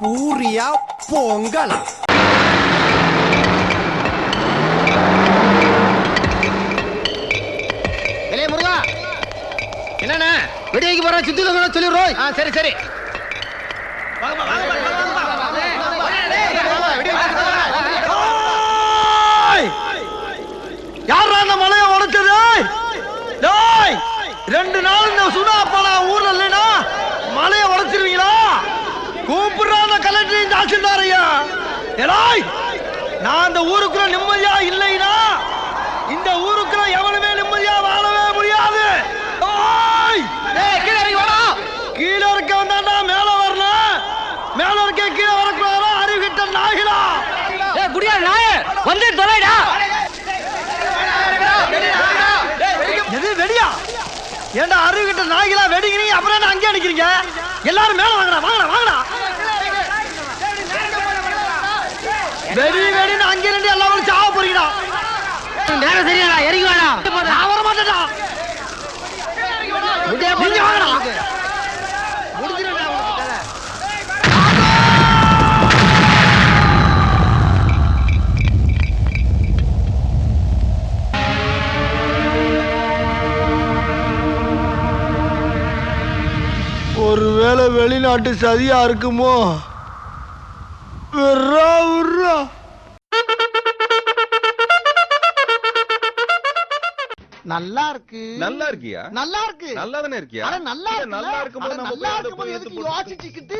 பூரியா பொங்கலா? முருகா என்னண்ணே வெடிக்கு போற சுத்தி சொல்லிடுறோம். சரி சரி யாரா அந்த மலையை உடைச்சது? 2 நாள் இந்த சுடா அப்பா ஊர்ல இல்லைன்னா மலையை உடைச்சிருவீங்களா? கூப்பிடுறாங்க கலெக்டர் தாசில்தாரையா. நான் அந்த ஊருக்குள்ள நிம்மதியா இல்லைனா இந்த ஊருக்குள்ள எவனுமே நிம்மதியா வாழவே முடியாது. கீழே இருக்க வந்தாண்டா மேல வரணும், மேல இருக்க கீழே வரக்கூடாதா? அறிவிட்ட நாய்களா குடியா நாய வந்து தொலைடா. எது வெடியா? ஏண்டா அறிவிட்ட நாய்களா வெடிக்கிறீங்க, அப்புறம் என்ன அங்கே அடிக்கிறீங்க? எல்லாரும் மேல வாங்கடா வாங்கடா வாங்கடா. வெடி வெடின்னு அங்கே நின்று எல்லாரும் சாவ போறீங்கடா. நேரம் சரியாடா, இறங்கி வாடா. நான் வர மாட்டேன்டா. நீங்க வாங்கடா. ஒருவேளை வெளிநாட்டு சதியா இருக்குமோ? நல்லா இருக்கு. நல்லா இருக்கியா? நல்லா இருக்கு. நல்லா தானே இருக்கியா? நல்லா நல்லா இருக்கும்போது நம்ம எதுக்கு யோசிச்சுக்கிட்டு